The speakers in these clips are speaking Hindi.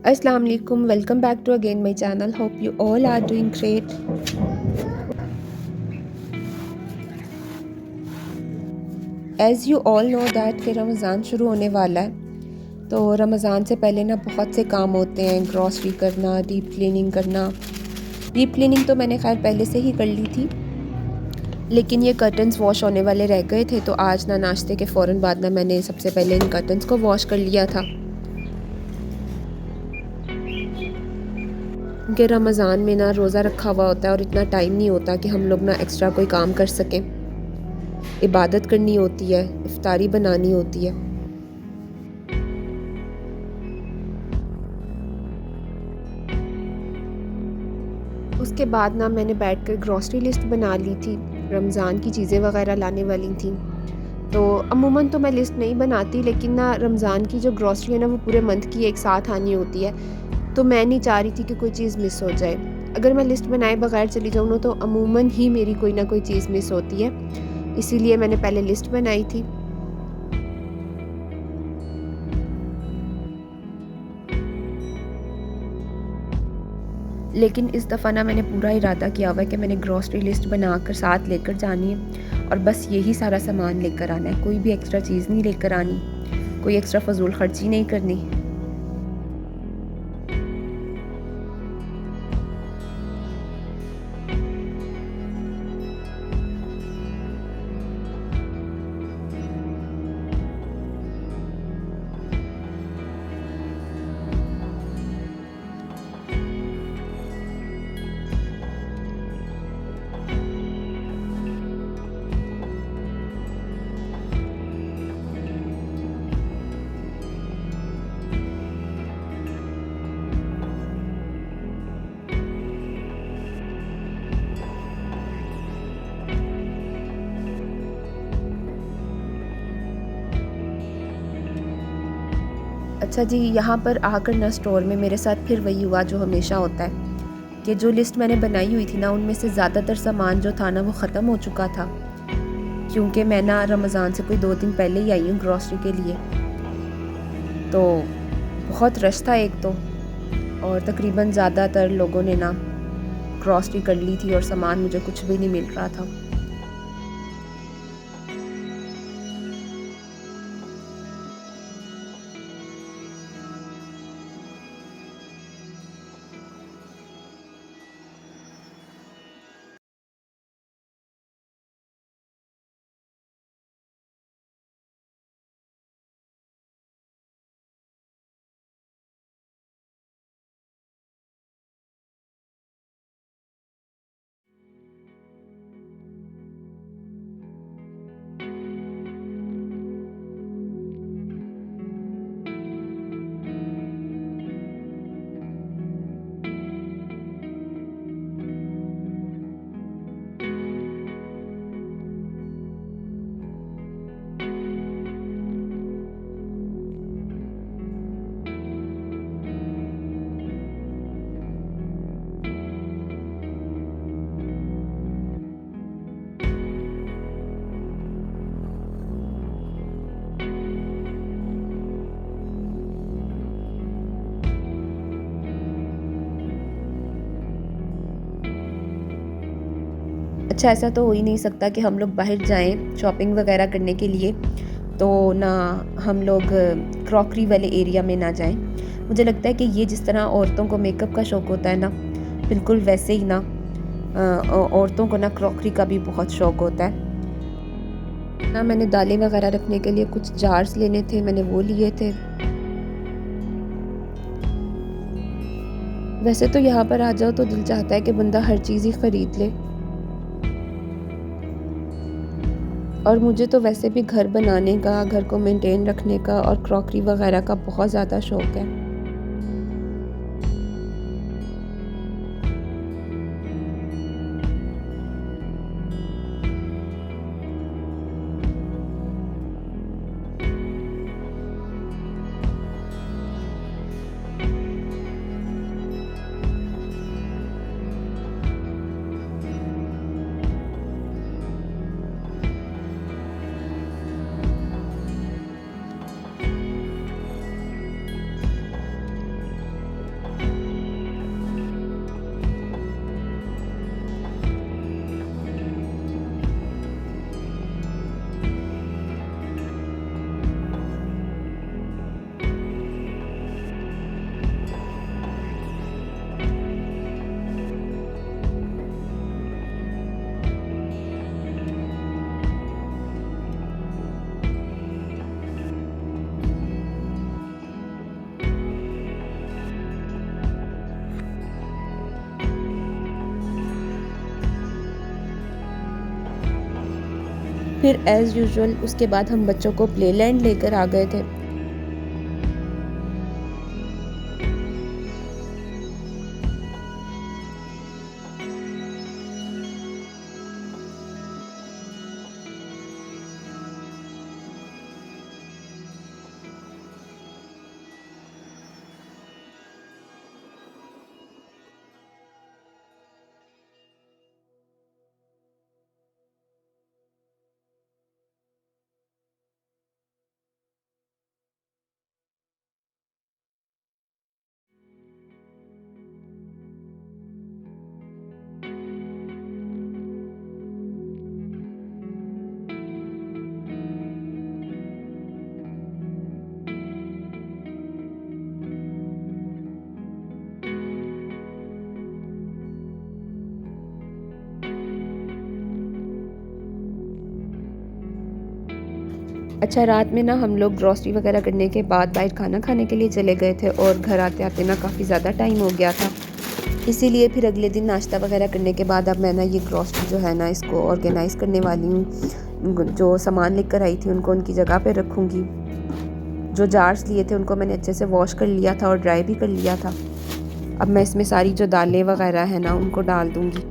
Assalamu alaikum, welcome back to again my channel. Hope you all are doing great. As you all know that कि रमज़ान शुरू होने वाला है, तो रमज़ान से पहले ना बहुत से काम होते हैं। ग्रॉसरी करना, डीप क्लीनिंग करना। डीप क्लीनिंग तो मैंने खैर पहले से ही कर ली थी, लेकिन ये कर्टन्स वॉश होने वाले रह गए थे, तो आज ना नाश्ते के फ़ौरन बाद ना मैंने सबसे पहले इन कर्टन्स को वॉश कर लिया था। क्योंकि रमज़ान में ना रोज़ा रखा हुआ होता है और इतना टाइम नहीं होता कि हम लोग ना एक्स्ट्रा कोई काम कर सकें। इबादत करनी होती है, इफ्तारी बनानी होती है। उसके बाद ना मैंने बैठकर ग्रॉसरी लिस्ट बना ली थी, रमज़ान की चीज़ें वगैरह लाने वाली थी। तो अमूमन तो मैं लिस्ट नहीं बनाती, लेकिन ना रमज़ान की जो ग्रॉसरी है ना वो पूरे मंथ की एक साथ आनी होती है, तो मैं नहीं चाह रही थी कि कोई चीज़ मिस हो जाए। अगर मैं लिस्ट बनाए बगैर चली जाऊँ ना तो अमूमन ही मेरी कोई ना कोई चीज़ मिस होती है, इसीलिए मैंने पहले लिस्ट बनाई थी। लेकिन इस दफ़ा ना मैंने पूरा इरादा किया हुआ है कि मैंने ग्रॉसरी लिस्ट बनाकर साथ लेकर जानी है और बस यही सारा सामान लेकर आना है। कोई भी एक्स्ट्रा चीज़ नहीं लेकर आनी, कोई एक्स्ट्रा फ़ज़ूल ख़र्ची नहीं करनी। अच्छा जी, यहाँ पर आकर ना स्टोर में मेरे साथ फिर वही हुआ जो हमेशा होता है कि जो लिस्ट मैंने बनाई हुई थी ना उनमें से ज़्यादातर सामान जो था ना वो ख़त्म हो चुका था, क्योंकि मैं ना रमज़ान से कोई 2 दिन पहले ही आई हूँ ग्रॉसरी के लिए। तो बहुत रश था एक तो, और तकरीबन ज़्यादातर लोगों ने ना ग्रॉसरी कर ली थी और सामान मुझे कुछ भी नहीं मिल रहा था। अच्छा, ऐसा तो हो ही नहीं सकता कि हम लोग बाहर जाएं शॉपिंग वगैरह करने के लिए तो ना हम लोग क्रॉकरी वाले एरिया में ना जाएं। मुझे लगता है कि ये जिस तरह औरतों को मेकअप का शौक़ होता है ना, बिल्कुल वैसे ही ना औरतों को ना क्रॉकरी का भी बहुत शौक़ होता है ना। मैंने दालें वगैरह रखने के लिए कुछ जार्स लेने थे, मैंने वो लिए थे। वैसे तो यहाँ पर आ जाओ तो दिल चाहता है कि बंदा हर चीज़ ही ख़रीद ले, और मुझे तो वैसे भी घर बनाने का, घर को मेंटेन रखने का और क्रॉकरी वगैरह का बहुत ज़्यादा शौक़ है। फिर एज़ यूजुअल उसके बाद हम बच्चों को प्ले लैंड लेकर आ गए थे। अच्छा, रात में ना हम लोग ग्रॉसरी वगैरह करने के बाद बाहर खाना खाने के लिए चले गए थे और घर आते-आते ना काफ़ी ज़्यादा टाइम हो गया था। इसीलिए फिर अगले दिन नाश्ता वगैरह करने के बाद अब मैं ना ये ग्रॉसरी जो है ना इसको ऑर्गेनाइज़ करने वाली हूँ। जो सामान लेकर आई थी उनको उनकी जगह पे रखूँगी। जो जार्स लिए थे उनको मैंने अच्छे से वॉश कर लिया था और ड्राई भी कर लिया था। अब मैं इसमें सारी जो दालें वगैरह हैं ना उनको डाल दूँगी।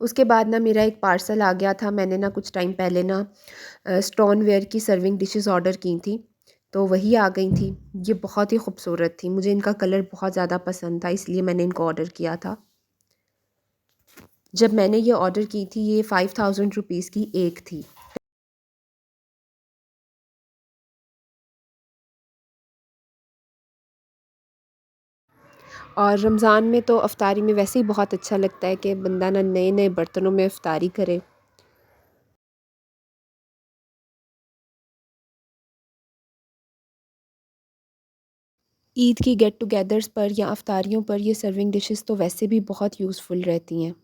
उसके बाद ना मेरा एक पार्सल आ गया था। मैंने ना कुछ टाइम पहले ना स्टोनवेयर की सर्विंग डिशेस ऑर्डर की थी, तो वही आ गई थी। ये बहुत ही खूबसूरत थी, मुझे इनका कलर बहुत ज़्यादा पसंद था, इसलिए मैंने इनको ऑर्डर किया था। जब मैंने ये ऑर्डर की थी ये 5000 रुपीज़ की एक थी। और रमज़ान में तो अफ्तारी में वैसे ही बहुत अच्छा लगता है कि बंदा ना नए नए बर्तनों में अफ्तारी करे। ईद की गेट टुगेदर्स पर या अफ्तारियों पर ये सर्विंग डिशेस तो वैसे भी बहुत यूज़फुल रहती हैं।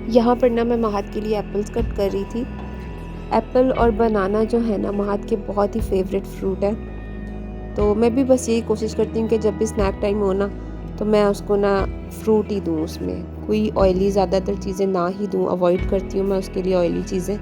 यहाँ पर ना मैं महात के लिए एप्पल्स कट कर रही थी। एप्पल और बनाना जो है ना महात के बहुत ही फेवरेट फ्रूट है। तो मैं भी बस यही कोशिश करती हूँ कि जब भी स्नैक टाइम हो ना तो मैं उसको ना फ्रूट ही दूँ, उसमें कोई ऑयली ज़्यादातर चीज़ें ना ही दूँ, अवॉइड करती हूँ मैं उसके लिए ऑयली चीज़ें।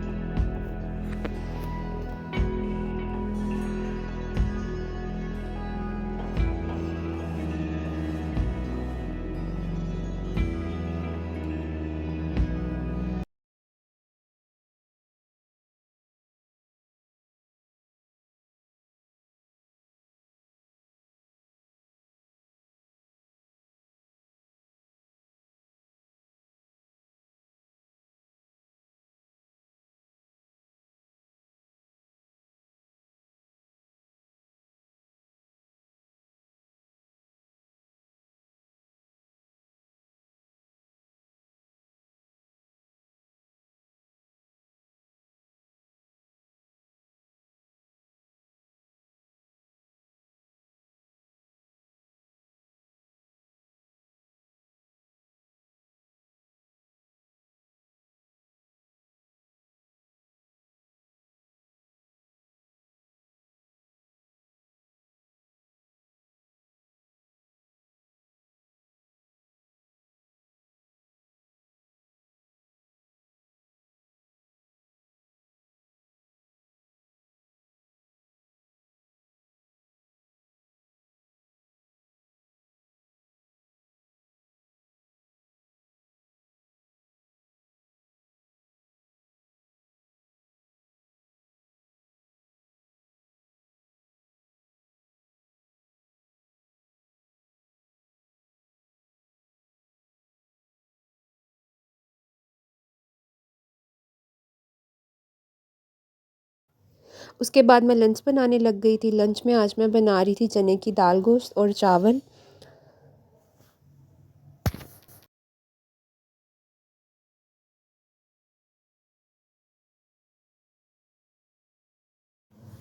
उसके बाद मैं लंच बनाने लग गई थी। लंच में आज मैं बना रही थी चने की दाल गोश्त और चावल।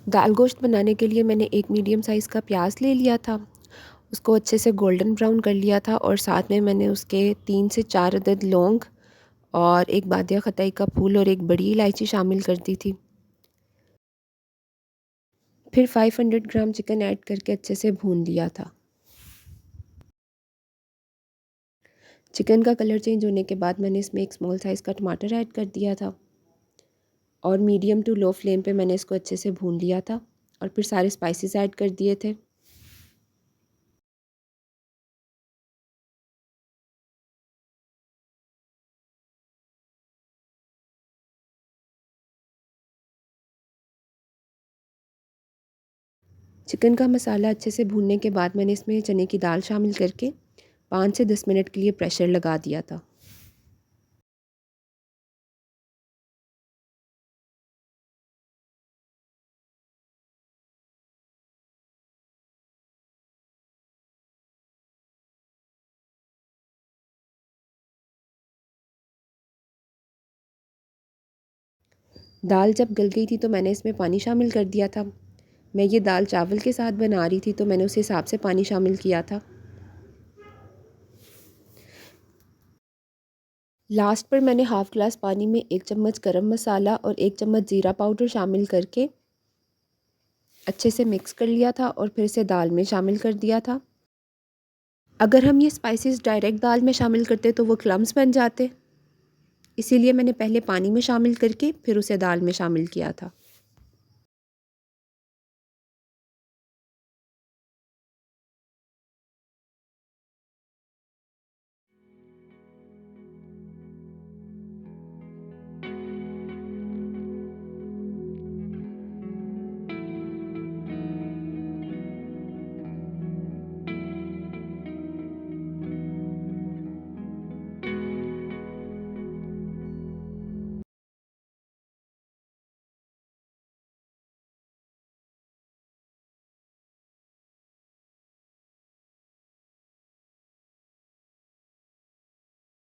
दाल गोश्त बनाने के लिए मैंने एक मीडियम साइज़ का प्याज ले लिया था, उसको अच्छे से गोल्डन ब्राउन कर लिया था और साथ में मैंने उसके 3 से 4 अदद लौंग और एक बादिया खताई का फूल और एक बड़ी इलायची शामिल कर दी थी। फिर 500 ग्राम चिकन ऐड करके अच्छे से भून लिया था। चिकन का कलर चेंज होने के बाद मैंने इसमें एक स्मॉल साइज़ का टमाटर ऐड कर दिया था और मीडियम टू लो फ्लेम पे मैंने इसको अच्छे से भून लिया था और फिर सारे स्पाइसेस ऐड कर दिए थे। चिकन का मसाला अच्छे से भूनने के बाद मैंने इसमें चने की दाल शामिल करके 5 से 10 मिनट के लिए प्रेशर लगा दिया था। दाल जब गल गई थी तो मैंने इसमें पानी शामिल कर दिया था। मैं ये दाल चावल के साथ बना रही थी तो मैंने उस हिसाब से पानी शामिल किया था। लास्ट पर मैंने हाफ़ ग्लास पानी में 1 चम्मच गरम मसाला और 1 चम्मच ज़ीरा पाउडर शामिल करके अच्छे से मिक्स कर लिया था और फिर से दाल में शामिल कर दिया था। अगर हम ये स्पाइसेस डायरेक्ट दाल में शामिल करते तो वो क्लम्स बन जाते, इसीलिए मैंने पहले पानी में शामिल करके फिर उसे दाल में शामिल किया था।